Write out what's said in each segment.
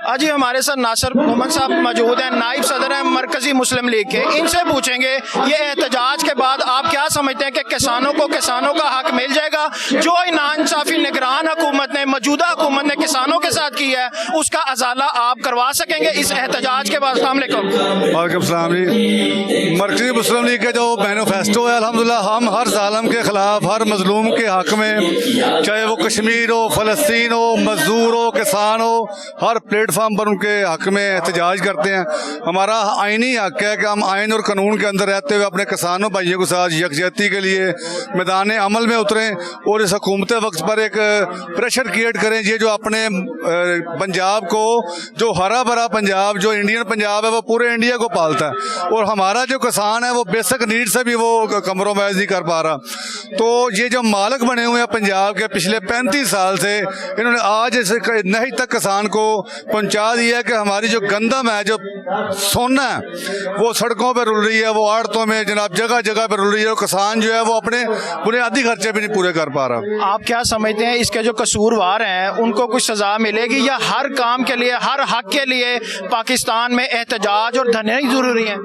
आज ही हमारे साथ नासिर मोहम्मद साहब मौजूद हैं, नाइब सदर हैं मरकजी मुस्लिम लीग के। इनसे पूछेंगे ये एहतजाज के बाद आप क्या समझते हैं कि किसानों को किसानों का हक मिल जाएगा? जो नाइंसाफी निगरान हुकूमत ने, मौजूदा हुकूमत ने किसानों के साथ की है, उसका अजाला आप करवा सकेंगे इस एहतजाज के बाद? वालेकुम सलाम जी। मरकजी मुस्लिम लीग के जो मैनिफेस्टो है, अल्हम्दुलिल्लाह हम हर जालिम के खिलाफ, हर मजलूम के हक में, चाहे वो कश्मीर हो, फ़लस्तीन हो, मजदूर हो, किसान हो, हर प्लेटफार्म पर उनके हक में एहतजाज करते हैं। हमारा आइनी हक है कि हम आइन और कानून के अंदर रहते हुए अपने किसानों भाइयों के साथ यकजहती के लिए मैदान अमल में उतरें और इस हुकूमत वक्त पर एक प्रेशर क्रिएट करें। ये जो अपने पंजाब को, जो हरा भरा पंजाब, जो इंडियन पंजाब है, वो पूरे इंडिया को पालता है, और हमारा जो किसान है वो बेसिक नीड से भी वो कम्प्रोमाइज़ नहीं कर पा रहा। तो ये जो मालिक बने हुए हैं पंजाब के पिछले 35 साल से, इन्होंने आज इस नहीं तक किसान को पहुंचा दिया कि हमारी जो गंदम है, जो सोना है, वो सड़कों पर रुल रही है, वो आड़तों में जनाब जगह जगह पर रुल रही है, और किसान जो है वो अपने बुनियादी खर्चे भी नहीं पूरे कर पा रहा। आप क्या समझते हैं इसके जो कसूरवार हैं उनको कुछ सजा मिलेगी, या हर काम के लिए, हर हक के लिए पाकिस्तान में एहतजाज और धरने जरूरी है?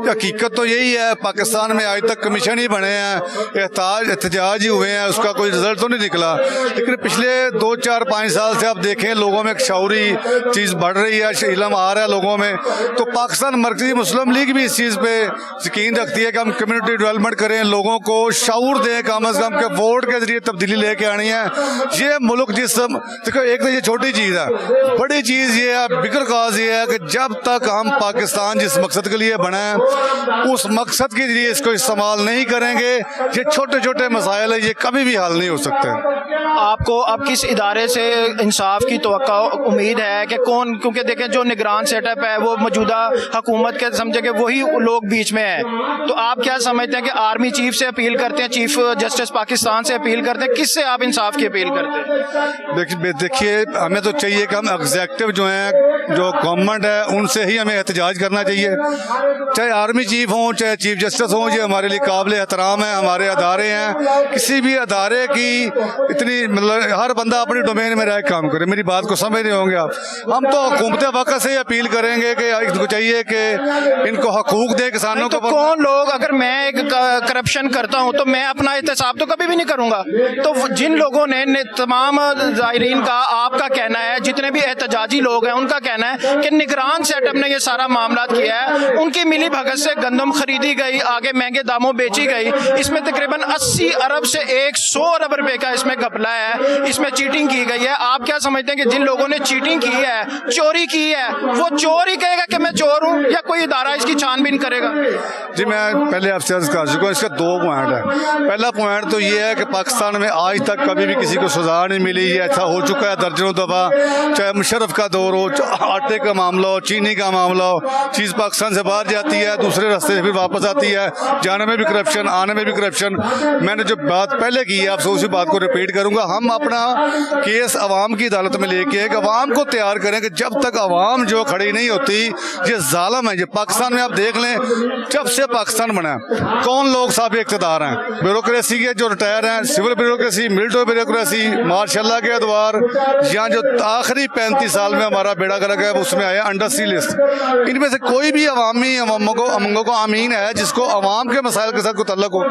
हकीकत तो यही है, पाकिस्तान में आज तक कमीशन ही बने हैं, एहतजाज ही हुए हैं, उसका कोई रिजल्ट तो नहीं निकला। लेकिन पिछले 2, 4, 5 साल से आप देखें लोगों में एक शऊरी चीज़ बढ़ रही है, इल्म आ रहा है लोगों में। तो पाकिस्तान मरकजी मुस्लिम लीग भी इस चीज़ पे यकीन रखती है कि हम कम्युनिटी डेवलपमेंट करें, लोगों को शऊर दें, कम अज़ कम के वोट के जरिए तब्दीली लेके आनी है। ये मुल्क जिस, देखो एक तो ये छोटी चीज़ है, बड़ी चीज़ ये है, बिगर काज ये है कि जब तक हम पाकिस्तान जिस मकसद के लिए बना है उस मकसद के लिए इसको इस्तेमाल नहीं करेंगे, ये छोटे छोटे मसाइल है, ये कभी भी हल नहीं हो सकते। आपको अब किस इदारे से इंसाफ की तवक्को उम्मीद है कि कौन, क्योंकि देखें जो निगरान सेटअप है वो मौजूदा हुकूमत के समझे कि वही लोग बीच में है, तो आप क्या समझते हैं कि आर्मी चीफ से अपील करते हैं, चीफ जस्टिस पाकिस्तान से अपील करते हैं, किससे आप इंसाफ की अपील करते हैं? देखिए हमें तो चाहिए कि हम एग्जेक्टिव जो हैं, जो गवर्नमेंट है, उनसे ही हमें एहतजाज करना चाहिए, चाहे आर्मी चीफ हों, चाहे चीफ जस्टिस हों। ये हमारे लिए काबिल एहतराम है, हमारे अदारे हैं। किसी भी अदारे की इतनी, मतलब हर बंदा अपनी डोमेन में रह काम करे, मेरी बात को समझ रहे होंगे आप। हम तो हुकूमत वक्त से ही अपील करेंगे कि इनको चाहिए कि इनको हकूक दे किसानों को। कौन लोग, अगर मैं एक करप्शन करता हूं तो मैं अपना एहतसाब तो कभी भी नहीं करूंगा। तो जिन लोगों ने तमाम ज़ायरीन का, आपका कहना है, जितने भी एहतजाजी लोग हैं उनका कहना है कि निगरान सेटअप ने ये सारा मामला किया है, उनकी मिली भगत से गंदम खरीदी गई, आगे महंगे दामों बेची गई। इसमें तकरीबन 80 अरब से 100 अरब रुपए का इसमें घपला है, इसमें चीटिंग की गई है। आप क्या समझते हैं कि जिन लोगों ने चीटिंग की है, चोरी की है, वो चोर ही कहेगा कि मैं चोर हूं, या कोई इदारा इसकी छानबीन करेगा? जी मैं पहले आपसे अर्ज कर चुका हूँ, इसका 2 पॉइंट है। पहला पॉइंट तो ये है कि पाकिस्तान में आज तक कभी भी किसी को सजा नहीं मिली। ये ऐसा हो चुका है दर्जनों दफ़ा, चाहे मुशर्रफ का दौर हो, आटे का मामला हो, चीनी का मामला हो, चीज़ पाकिस्तान से बाहर जाती है, दूसरे रास्ते से फिर वापस आती है, जाने में भी करप्शन, आने में भी करप्शन। मैंने जो बात पहले की है आपसे उसी बात को रिपीट करूँगा। हम अपना केस अवाम की अदालत में लेके एक अवाम को तैयार करें कि जब तक अवाम जो खड़ी नहीं होती, ये जालिम है। ये पाकिस्तान में आप देख लें, जब से पाकिस्तान बना कौन लोग साबिक़ इक़्तिदार हैं, ब्यूरोक्रेसी के जो रिटायर हैं, सिविल ब्यूरोक्रेसी, मिलिट्री ब्यूरोक्रेसी, मार्शाल्लाह के अदवार, यहाँ जो आखिरी 35 साल में हमारा बेड़ा गर्क है उसमें आया अंडर सी लिस्ट। इनमें से कोई भी अवामी अमंगों को अमीन है जिसको अवाम के मसाइल के साथ कोई तल्लुक हो।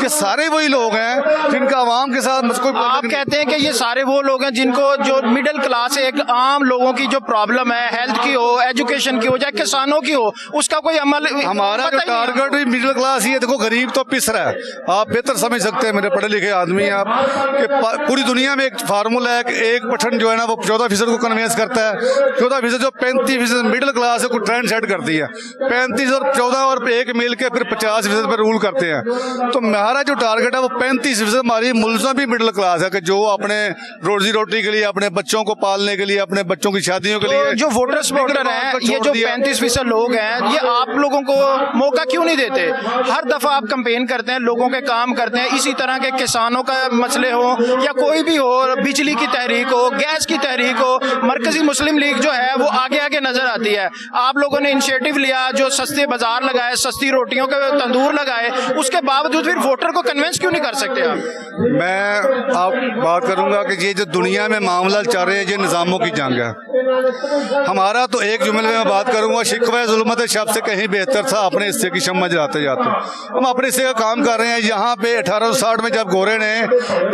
ये सारे वही लोग हैं जिनका अवाम के साथ कोई, आप कहते हैं कि ये सारे वो लोग हैं जिनको, जो मिडिल क्लास है, एक आम लोगों की जो प्रॉब्लम है, हेल्थ की हो, एजुकेशन की हो, चाहे किसानों की हो, उसका कोई अमल। हमारा जो टारगेट भी मिडिल क्लास ही है। देखो गरीब तो पिस रहा है, आप बेहतर समझ सकते हैं, मेरे पढ़े लिखे आदमी हैं आप, कि पूरी दुनिया में एक फार्मूला है कि 1% जो है ना वो 14% को कन्वेंस करता है, 14% जो 35% मिडिल क्लास है को ट्रेंड सेट करती है, 35 और 14 और 1 मिल के फिर 50% पर रूल करते हैं। तो हमारा जो टारगेट है वो 35% हमारी मुल्ज़म भी मिडिल क्लास है, कि जो अपने रोजी रोटी के लिए, अपने बच्चों को पालने के लिए, अपने बच्चों की शादियों के लिए, जो वोटर्स वोटर हैं, ये जो 35% लोग हैं, ये आप लोगों को मौका क्यों नहीं देते? हर दफा आप कैंपेन करते हैं, लोगों के काम करते हैं, इसी तरह के किसानों का मसले हो या कोई भी हो, बिजली की तहरीक हो, गैस की तहरीक हो, मरकजी मुस्लिम लीग जो है वो आगे आगे नजर आती है। आप लोगों ने इनिशिएटिव लिया, जो सस्ते बाजार लगाए, सस्ती रोटियों के तंदूर लगाए, उसके बावजूद फिर वोटर को कन्विंस क्यों नहीं कर सकते आप? मैं आप बात करूंगा कि ये जो दुनिया में मामला चल रहे हैं, ये निज़ामों की जंग है। हमारा तो एक जुमले में बात करूंगा, शिकवा जुल्मत शब से कहीं बेहतर था अपने हिस्से की शम्मा जलाते जाते। हम अपने हिस्से का काम कर रहे हैं। यहाँ पे 1860 में जब गोरे ने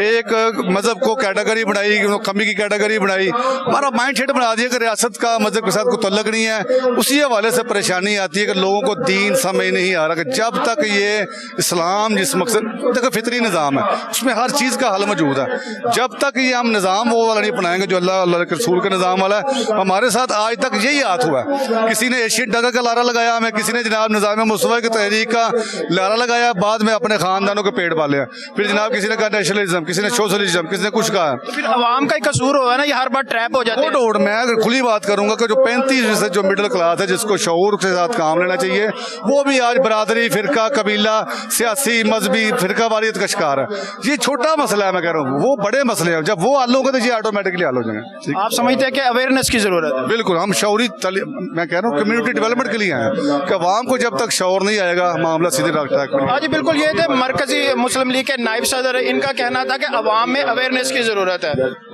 एक मजहब को कैटेगरी बनाई, कमी की कैटेगरी बनाई, हमारा माइंड सेट बना दिया कि रियासत का मजहब के साथ कोई तल्लक नहीं है। उसी हवाले से परेशानी आती है कि लोगों को दीन समझ नहीं आ रहा कि जब तक ये इस्लाम जिस मकसद देखो फितरी निज़ाम है, उसमें हर चीज़ का हल मौजूद है। जब तक ये हम निज़ाम वो वाला नहीं अपनाएंगे जो अल्लाह के रसूल के निज़ाम वाला है, हमारे साथ आज तक यही हाथ हुआ है। किसी ने एशियन डगर का लारा लगाया हमें, किसी ने जनाब निज़ाम मुस्तफ़ा की तहरीक का लारा लगाया, बाद में अपने खानदानों के पेट पाले हैं। फिर जनाब किसी ने कहा नेशनलिज्म, किसी ने सोशलिज्म, किसी ने कुछ कहा। फिर अवाम का ही कसूर होगा ना, ये हर बार ट्रैप हो जाते हैं। मैं अगर खुली बात करूंगा कि जो 35% जो मिडिल क्लास है जिसको शऊर के साथ काम लेना चाहिए, वो भी आज बरादरी, फिरका, कबीला, सियासी, मजहबी फिरका वारियत का शिकार है। ये छोटा मसला है, मैं कह रहा हूँ वो बड़े मसले हैं। जब वो हल होगा तो ये ऑटोमेटिकली हल हो जाएंगे। आप समझते हैं कि अवेयरनेस की जरूरत है? बिल्कुल, हम शौरी मैं कह रहा हूँ कम्युनिटी डेवलपमेंट के लिए आए हैं कि अवाम को जब तक शौर नहीं आएगा मामला सीधे ट्रैक पर। हाँ जी बिल्कुल, ये थे मरकजी मुस्लिम लीग के नायब सदर, इनका कहना था कि अवाम में अवेयरनेस की जरूरत है।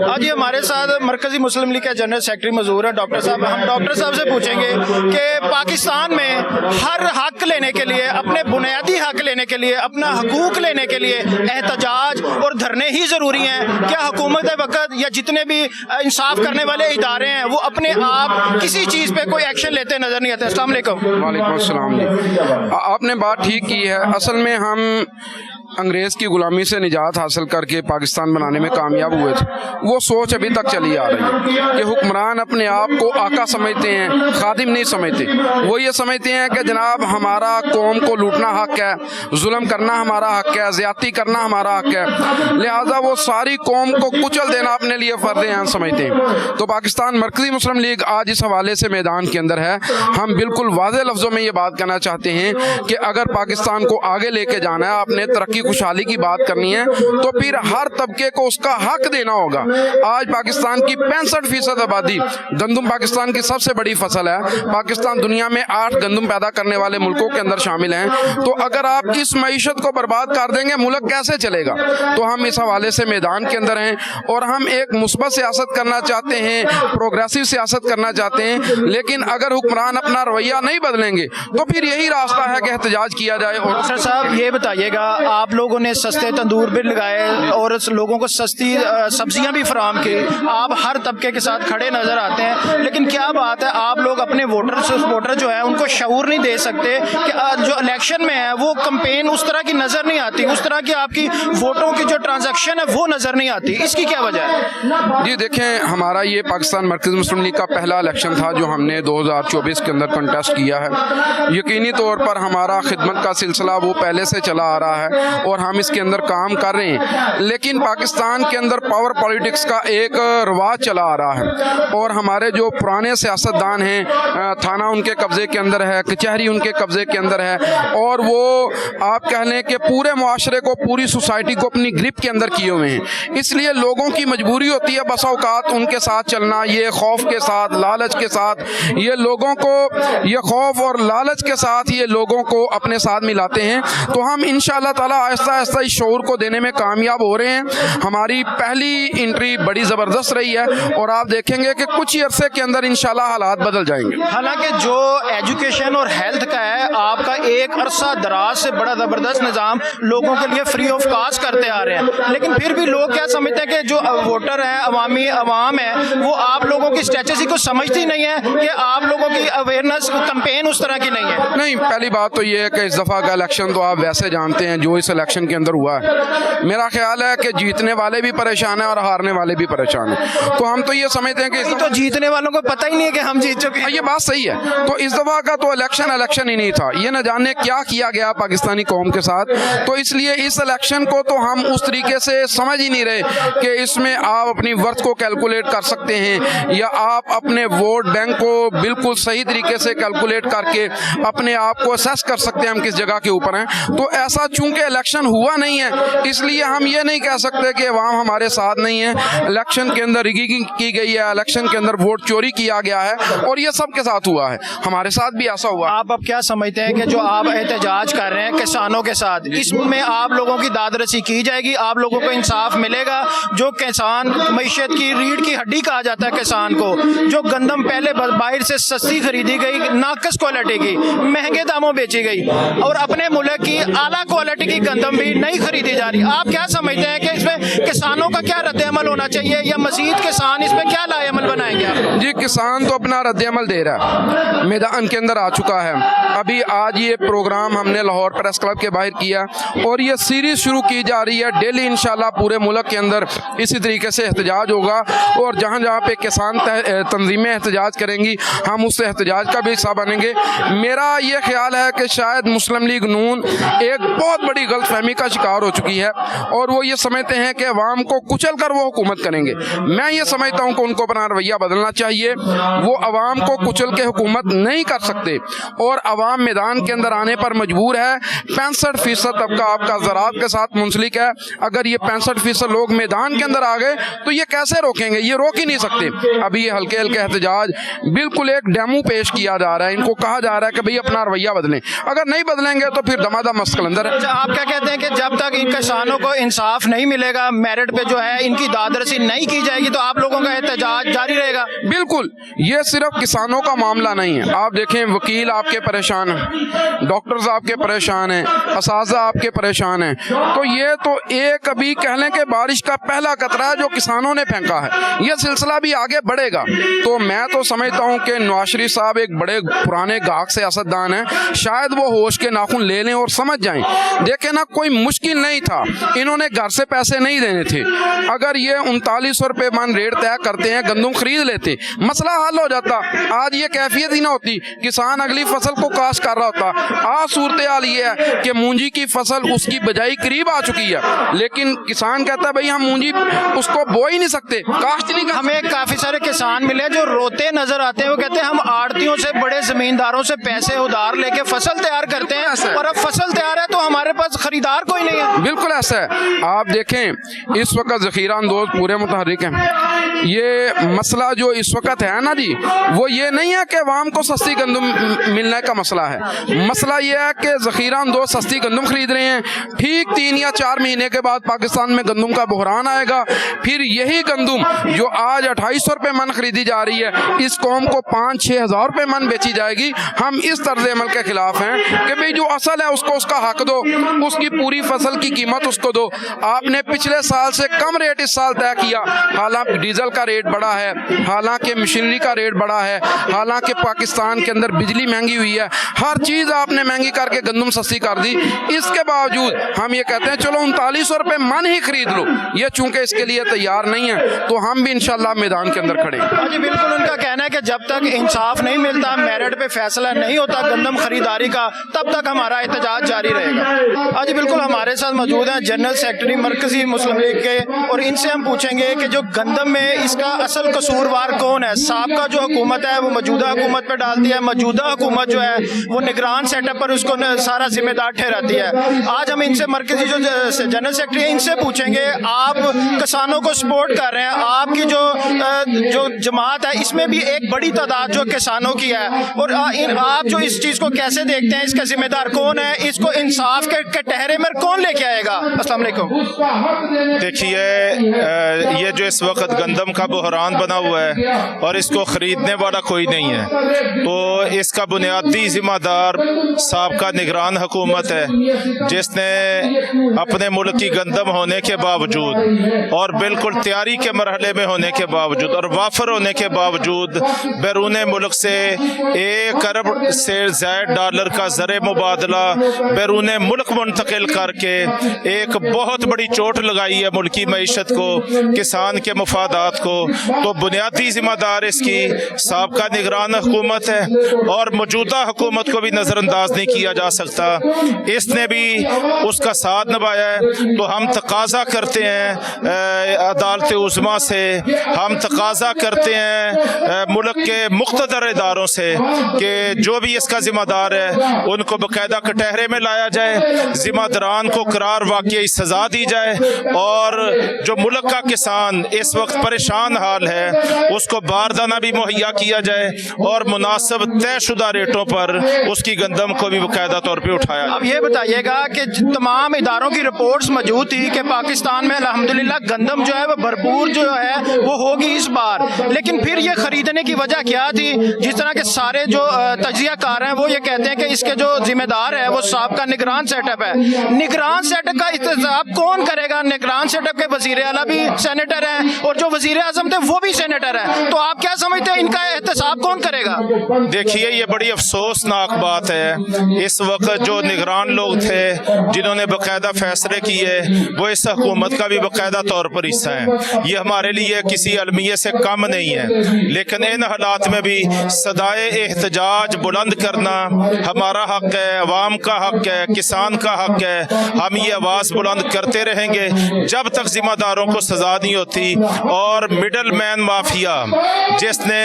आज ये हमारे साथ मरकजी मुस्लिम लीग के जनरल सेक्रेटरी मौजूद है डॉक्टर साहब। हम डॉक्टर साहब से पूछेंगे कि पाकिस्तान में हर हक लेने के लिए, अपने बुनियादी हक लेने के लिए, अपना हकूक लेने के लिए एहतजाज और धरने ही जरूरी हैं। क्या हुकूमत वक्त या जितने भी इंसाफ करने वाले इदारे हैं वो अपने आप किसी चीज़ पे कोई एक्शन लेते नजर नहीं आते? अस्सलाम वालेकुम। वालेकुम अस्सलाम जी, आपने बात ठीक की है। असल में हम अंग्रेज़ की गुलामी से निजात हासिल करके पाकिस्तान बनाने में कामयाब हुए थे। वो सोच अभी तक चली आ रही है कि हुक्मरान अपने आप को आका समझते हैं, खादिम नहीं समझते। वो ये समझते हैं कि जनाब हमारा कौम को लूटना हक है, जुल्म करना हमारा हक है, ज़्यादती करना हमारा हक है, लिहाजा वो सारी कौम को कुचल देना अपने लिए फ़र्ज़ आइन समझते हैं। तो पाकिस्तान मरकज़ी मुस्लिम लीग आज इस हवाले से मैदान के अंदर है। हम बिल्कुल वाज़ेह लफ्ज़ों में ये बात कहना चाहते हैं कि अगर पाकिस्तान को आगे लेके जाना है, आपने तरक्की खुशहाली की बात करनी है, तो फिर हर तबके को उसका हक देना होगा। आज पाकिस्तान की 65% आबादी, गंदम पाकिस्तान की सबसे बड़ी फसल है। पाकिस्तान दुनिया में 8 गंदम पैदा करने वाले मुल्कों के अंदर शामिल हैं। तो अगर आप इस मईशत को बर्बाद कर देंगे, मुल्क कैसे चलेगा? तो हम इस हवाले से मैदान के अंदर हैं और हम एक मुस्बत सियासत करना चाहते हैं, प्रोग्रेसिव सियासत करना चाहते हैं। लेकिन अगर हुक्मरान अपना रवैया नहीं बदलेंगे तो फिर यही रास्ता है कि एहतजाज किया जाए। और डॉक्टर साहब ये बताइएगा, आप लोगों ने सस्ते तंदूर भी लगाए और लोगों को सस्ती सब्जियां भी फराहम की, आप हर तबके के साथ खड़े नजर आते हैं, लेकिन क्या बात है आप लोग अपने वोटर जो है उनको शऊर नहीं दे सकते कि जो इलेक्शन में है वो कैंपेन उस तरह की नजर नहीं आती, उस तरह की आपकी वोटों की जो ट्रांजैक्शन है वो नजर नहीं आती, इसकी क्या वजह है? जी देखें, हमारा ये पाकिस्तान मरकज़ी मुस्लिम लीग का पहला इलेक्शन था जो हमने 2024 के अंदर कंटेस्ट किया है। यकीनी तौर पर हमारा खिदमत का सिलसिला वो पहले से चला आ रहा है और हम इसके अंदर काम कर रहे हैं। लेकिन पाकिस्तान के अंदर पावर पॉलिटिक्स का एक रवाज चला आ रहा है और हमारे जो पुराने सियासतदान हैं, थाना उनके कब्जे के अंदर है, कचहरी उनके कब्जे के अंदर है और वो आप कह लें कि पूरे मुआशरे को, पूरी सोसाइटी को अपनी ग्रिप के अंदर किए हुए हैं। इसलिए लोगों की मजबूरी होती है बसा औकात उनके साथ चलना, ये खौफ के साथ, लालच के साथ, ये लोगों को, ये खौफ और लालच के साथ ये लोगों को अपने साथ मिलाते हैं। तो हम इंशाअल्लाह ताला आहिस्ता आहिस्ता इस शऊर को देने में कामयाब हो रहे हैं। हमारी पहली एंट्री बड़ी ज़बरदस्त रही है और आप देखेंगे कि कुछ ही अरसे के अंदर इंशाल्लाह हालात बदल जाएंगे। हालांकि जो एजुकेशन और हेल्थ का है, आपका एक अरसा दराज से बड़ा ज़बरदस्त निज़ाम लोगों के लिए फ्री ऑफ कास्ट करते आ रहे हैं, लेकिन फिर भी लोग क्या समझते हैं कि जो वोटर है, अवाम है, वो आप लोगों की स्ट्रेटजी को समझती नहीं है कि आप लोगों की अवेयरनेस कैंपेन उस तरह की नहीं है। नहीं, पहली बात तो ये है कि इस दफ़ा का इलेक्शन तो आप वैसे जानते हैं जो इस इलेक्शन के अंदर हुआ है। मेरा ख्याल है कि जीतने वाले भी परेशान हैं और हारने वाले भी परेशान हैं। तो हम तो ये समझते हैं कि तो जीतने वालों को पता ही नहीं है कि हम जीत चुके हैं। ये बात सही है। तो इस दफ़ा का तो इलेक्शन ही नहीं था, ये न जाने क्या किया गया पाकिस्तानी कौम के साथ। तो इसलिए इस इलेक्शन को तो हम उस तरीके से समझ ही नहीं रहे कि इसमें आप अपनी वर्थ को कैलकुलेट कर सकते हैं या आप अपने वोट बैंक को बिल्कुल सही तरीके से कैलकुलेट करके अपने आप को असेस कर सकते हैं हम किस जगह के ऊपर हैं। तो ऐसा चूंकि इलेक्शन इलेक्शन हुआ नहीं है, इसलिए हम ये नहीं कह सकते कि अवाम हमारे साथ नहीं है। इलेक्शन के अंदर रिगिंग की गई है, इलेक्शन के अंदर वोट चोरी किया गया है और ये सबके साथ हुआ है, हमारे साथ भी ऐसा हुआ। आप अब क्या समझते हैं कि जो आप एहतजाज कर रहे हैं किसानों के साथ, इसमें आप लोगों की दादरसी की जाएगी, आप लोगों को इंसाफ मिलेगा? जो किसान मईशत की रीढ़ की हड्डी कहा जाता है किसान को, जो गंदम पहले बाहर से सस्ती खरीदी गई, नाकस क्वालिटी की महंगे दामों बेची गई, और अपने मुल्क की आला क्वालिटी की गंदम भी नहीं खरीदी जा रही, आप क्या समझते हैं कि इसमें किसानों का क्या रद्द-ए-अमल होना चाहिए, या मजीद किसान इसमें क्या लाए-अमल बनाएंगे आप? जी, किसान तो अपना रद्द-ए-अमल दे रहा है, मैदान के अंदर आ चुका है। अभी आज ये प्रोग्राम हमने लाहौर प्रेस क्लब के बाहर किया और ये सीरीज शुरू की जा रही है। डेली इंशाल्लाह पूरे मुल्क के अंदर इसी तरीके से एहतजाज होगा और जहाँ जहाँ पे किसान तंजीमें एहतजाज करेंगी हम उस एहतजाज का भी हिस्सा बनेंगे। मेरा ये ख्याल है कि शायद मुस्लिम लीग नून एक बहुत बड़ी गलतफहमी का शिकार हो चुकी है और वो ये समझते हैं कि अवाम को कुचल कर वो हुकूमत करेंगे। मैं ये समझता हूँ कि उनको अपना रवैया बदलना चाहिए। वो अवाम को कुचल के हुकूमत नहीं कर सकते और अवाम मैदान के अंदर आने पर मजबूर है। 65% तबका आपका ज़राअत के साथ मुंसलिक है। अगर ये 65% लोग मैदान के अंदर आ गए तो ये कैसे रोकेंगे? ये रोक ही नहीं सकते। अभी ये हल्के हल्के एहतजाज बिल्कुल एक डेमो पेश किया जा रहा है, इनको कहा जा रहा है कि भाई अपना रवैया बदलें। अगर नहीं बदलेंगे तो फिर दमादम मस्कलंदर है। अच्छा, आप क्या कहते हैं कि जब तक इन किसानों को इंसाफ नहीं मिलेगा, मेरिट पे जो है इनकी दादरसी नहीं की जाएगी, तो आप लोगों का एहतजाज जारी रहेगा? बिल्कुल, ये सिर्फ किसानों का मामला नहीं है। आप देखें, वकील आपके परेशान हैं, डॉक्टर्स आपके परेशान हैं, असाज़ा आपके परेशान हैं, तो ये तो एक अभी कह लें कि बारिश का पहला कतरा है जो किसानों ने फेंका है। ये सिलसिला भी आगे बढ़ेगा। तो मैं तो समझता हूँ कि नवाज शरीफ साहब एक बड़े पुराने गाहक सियासतदान हैं, शायद वो होश के नाखून ले लें और समझ जाएं। देखें ना, कोई मुश्किल नहीं था, इन्होंने घर से पैसे नहीं देने थे। अगर ये 3900 रुपये मन रेट तय करते हैं, गंदम खरीद लेते, मसला हल हो जाता। आज ये कैफियत ही ना होती, किसान अगली फसल को काश्त कर रहा होता। आज सूरत हाल ये है कि मूंजी की फसल उसकी बजाई करीब आ चुकी है, लेकिन किसान कहता है भाई हम मूंजी उसको बो ही नहीं सकते, काश्त नहीं कर। हमें काफी सारे किसान मिले जो रोते नजर आते हैं। वो कहते हैं हम आड़तियों से, बड़े जमींदारों से पैसे उधार लेके फसल तैयार करते हैं और अब फसल तैयार है तो हमारे पास खरीदार कोई नहीं है। बिल्कुल ऐसा है। आप देखें, इस वक्त ज़ख़ीरा अंदोज़ पूरे मुतहर्रिक हैं। ये मसला जो इस वक्त है ना जी, वो ये नहीं है कि अवाम को सस्ती गंदम मिलने का मसला है। मसला ये है कि ज़ख़ीरा अंदोज़ सस्ती गंदम खरीद रहे हैं। ठीक 3 या 4 महीने के बाद पाकिस्तान में गंदम का बहरान आएगा, फिर यही गंदम जो आज 2800 रुपये मन खरीदी जा रही है, इस कौम को 5-6 हज़ार रुपये मन बेची जाएगी। हम इस तर्ज अमल के खिलाफ हैं कि भाई जो असल है उसको उसका हक दो, उसकी पूरी फसल की कीमत उसको दो। आपने पिछले साल से कम रेट इस साल तय किया, हालांकि डीजल का रेट बढ़ा है, हालांकि मशीनरी का रेट बढ़ा है, हालांकि पाकिस्तान के अंदर बिजली महंगी हुई है, हर चीज़ आपने महंगी करके गंदम सस्ती कर दी। इसके बावजूद हम ये कहते हैं चलो 3900 रुपये मन ही खरीद लो। ये चूंकि इसके लिए तैयार नहीं है तो हम भी इंशाल्लाह मैदान के अंदर खड़े हैं। जी बिल्कुल, उनका कहना है कि जब तक इंसाफ नहीं मिलता, मेरिट पे फैसला नहीं होता गंदम खरीदारी का, तब तक हमारा एहतजाज जारी रहेगा। आज बिल्कुल हमारे साथ मौजूद हैं जनरल सेक्रेटरी मरकजी मुस्लिम लीग के, और इनसे हम पूछेंगे कि जो गंदम में इसका असल कसूरवार कौन है। साबका जो हुकूमत है वो मौजूदा हुकूमत पर डालती है, मौजूदा हुकूमत जो है वो निगरान सेटअप पर उसको सारा जिम्मेदार ठहराती है। आज हम इनसे मरकजी जो जनरल सेक्रेटरी है इनसे पूछेंगे, आप किसानों को सपोर्ट कर रहे हैं, आपकी जो जमात है इसमें भी एक बड़ी तादाद जो किसानों की है, और आप जो इस चीज़ को कैसे देखते हैं, इसका जिम्मेदार कौन है, इसको इंसाफ के टहरे में कौन लेके आएगा? अस्सलाम वालेकुम। देखिए, ये जो इस वक्त गंदम का बहरान बना हुआ है और इसको ख़रीदने वाला कोई नहीं है, तो इसका बुनियादी ज़िम्मेदार साबका निगरान हुकूमत है, जिसने अपने मुल्क की गंदम होने के बावजूद और बिल्कुल तैयारी के मरहले में होने के बावजूद और वाफर होने के बावजूद बैरून मुल्क से 1 अरब से ज़ायद डॉलर का ज़र मुबादला बैरून मुल्क मुंतकिल करके एक बहुत बड़ी चोट लगाई है मुल्की मईशत को, किसान के मफादात को। तो बुनियादी ज़िम्मेदार इसकी साबका निगरान हुकूमत है और मौजूदा हुकूमत को भी नज़रअंदाज नहीं किया जा सकता। इसने भी उसका साथ निभाया है। तो हम तकाजा करते हैं अदालत उज़्मा से, हम तकाजा करते हैं मुल्क के मुख्तदर इदारों से कि जो भी इसका ज़िम्मेदार है उनको बाकायदा कटहरे में लाया जाए जाए, जिम्मेदारान को करार वाकई सजा दी जाए और जो मुल्क का किसान इस वक्त परेशान हाल है उसको बारदाना भी मुहैया किया जाए और मुनासिब तयशुदा रेटों पर उसकी गंदम को भी बाकायदा तौर पर उठाया जाए। अब ये बताइएगा कि तमाम इदारों की रिपोर्ट्स मौजूद थी कि पाकिस्तान में अल्हम्दुलिल्लाह गंदम जो है वो भरपूर जो है वो होगी इस बार, लेकिन फिर ये खरीदने की वजह क्या थी? जिस तरह के सारे जो तजियाकार हैं वो ये कहते हैं कि इसके जो जिम्मेदार है वो साहब का निगरान सेटअप है। निगरान सेटअप का इंतजाम कौन करेगा? निगरान सेटअप के वजीर आला भी सेनेटर हैं और जो वजीर आजम थे वो भी सेनेटर है, तो आप क्या समझते हैं इनका एहतसाब कौन करेगा? देखिए, ये बड़ी अफसोसनाक बात है। इस वक्त जो निगरान लोग थे जिन्होंने बाकायदा फैसले किए वो इस हुकूमत का भी बाकायदा तौर पर हिस्सा है। ये हमारे लिए किसी अलमिये से कम नहीं है, लेकिन इन हालात में भी सदाए एहतजाज बुलंद करना हमारा हक है, अवाम का हक है, किसान का हक है। हम ये आवाज़ बुलंद करते रहेंगे जब तक जिम्मेदारों को सजा नहीं होती। और मिडल मैन माफिया जिसने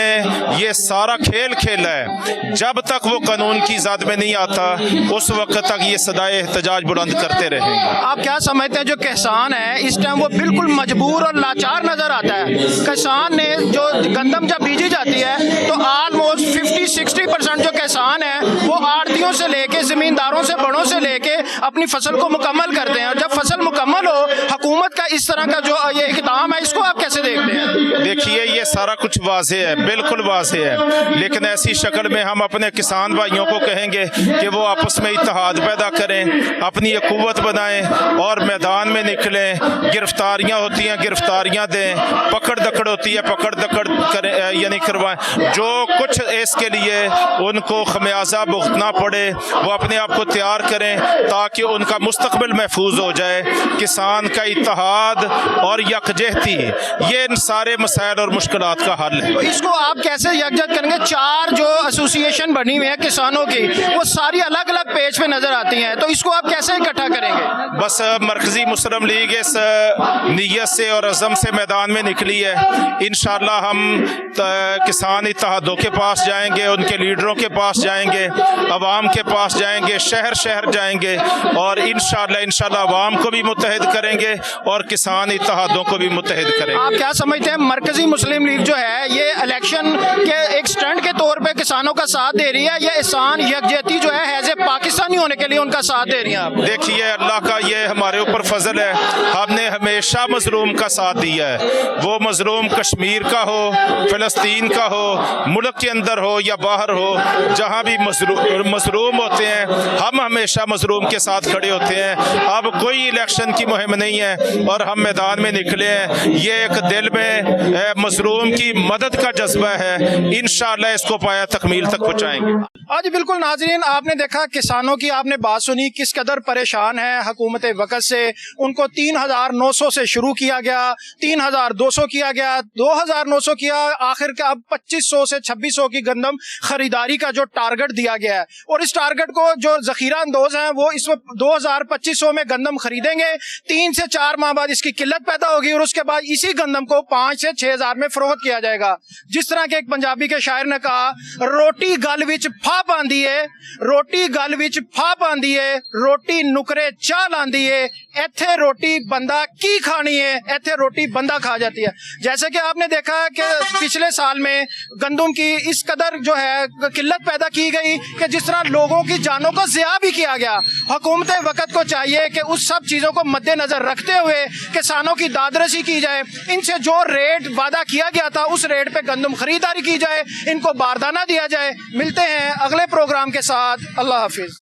ये सारा खेल खेला है, जब तक वो कानून की जद में नहीं आता उस वक्त तक ये सदाए एहतजाज बुलंद करते रहेंगे। आप क्या समझते हैं जो किसान है इस टाइम वो बिल्कुल मजबूर और लाचार नजर आता है? किसान ने जो गंदम जब बीजी जाती है तो ऑलमोस्ट 50-60% जो किसान है वो आड़तियों से लेके जमींदारों से बड़ों से लेके अपनी फसल को मुकम्मल करते हैं, और जब फसल मुकम्मल हो हुकूमत का इस तरह का जो ये इक़दाम है इसको आप कैसे देखते हैं? देखिए, ये सारा कुछ वाज़ेह है, बिल्कुल वाज़ेह है, लेकिन ऐसी शक्ल में हम अपने किसान भाइयों को कहेंगे कि वो आपस में इत्तेहाद पैदा करें, अपनी एक कुव्वत बनाएं और मैदान में निकलें। गिरफ्तारियां होती हैं, गिरफ्तारियां दें, पकड़ दकड़ होती है, पकड़ दकड़ करें, यानी करवाएं। जो कुछ इसके लिए उनको खमियाजा भुगतना पड़े वो अपने आप को तैयार करें ताकि उनका मुस्तकबिल महफूज हो जाए। किसान का इत्तेहाद और यकजहती ये इन सारे मसाइल और मुश्किलात का हल है। तो इसको आप कैसे यकजहत करेंगे? 4 जो एसोसिएशन बनी हुई है किसानों की वो सारी अलग अलग पेज पे नजर आती हैं, तो इसको आप कैसे इकट्ठा करेंगे? बस मरकजी मुस्लिम लीग इस नीयत से और अज़म से मैदान में निकली है। इंशाअल्लाह हम किसान इत्तेहादों के पास जाएंगे, उनके लीडरों के पास जाएंगे, अवाम के पास जाएंगे, शहर शहर जाएंगे और इंशाअल्लाह अवाम को भी मुत्तहिद करेंगे और किसान इत्तेहादों को भी मुत्तहिद करेंगे। आप क्या समझते हैं मरकजी मुस्लिम लीग जो है ये इलेक्शन के एक स्टंट के तौर पे किसानों का साथ दे रही है या एहसान यकजहती जो है एज ए पाकिस्तानी होने के लिए उनका साथ दे रही है? आप देखिए, अल्लाह का ये हमारे ऊपर फजल है, हमने हमेशा मजलूम का साथ दिया है। वो मजलूम कश्मीर का हो, फ़लस्तीन का हो, मुल्क के अंदर हो या बाहर हो, जहाँ भी मजलूम होते हैं हम हमेशा मजलूम के साथ खड़े होते हैं। अब कोई इलेक्शन की मुहिम नहीं है और हम मैदान में निकले हैं, ये एक दिल में मजलूम की मदद का जज्बा है। इंशाअल्लाह इसको पाया तकमील तक पहुँचाएंगे। आज बिल्कुल नाजरीन, आपने देखा किसानों की, आपने बात सुनी किस कदर परेशान है हुकूमत वक़्त से। उनको 3,900 से शुरू किया गया, 3,200 किया गया, 2,900 किया, आखिर का अब 2,500 से 2,600 की गंदम खरीदारी का जो टारगेट दिया गया है। और इस टारगेट को जो जखीरा अंदोज हैं वो इस वक्त 2,200 में गंदम खरीदेंगे। 3 से 4 माह बाद इसकी किल्लत पैदा होगी और उसके बाद इसी गंदम को 5 से 6,000 में फरोख्त किया जाएगा। जिस तरह के एक पंजाबी के शायर ने कहा, रोटी गल विच फा पांदी है, रोटी गल विच फा पांदी है, रोटी नुकरे चाह लांदी है, इत्थे रोटी बंदा की खानी है, इत्थे रोटी बंदा खा जाती है। जैसे कि आपने देखा कि पिछले साल में गंदम की इस कदर जो है किल्लत पैदा की गई कि जिस तरह लोगों की जानों को ज़िया भी किया गया। हुकूमत वक़्त को चाहिए कि उस सब चीज़ों को मद्देनजर रखते हुए किसानों की दादरसी की जाए, इनसे जो रेट वादा किया गया था उस रेट पे गंदम खरीदारी की जाए, इनको बारदाना दिया जाए। मिलते हैं अगले प्रोग्राम के साथ। अल्लाह हाफिज।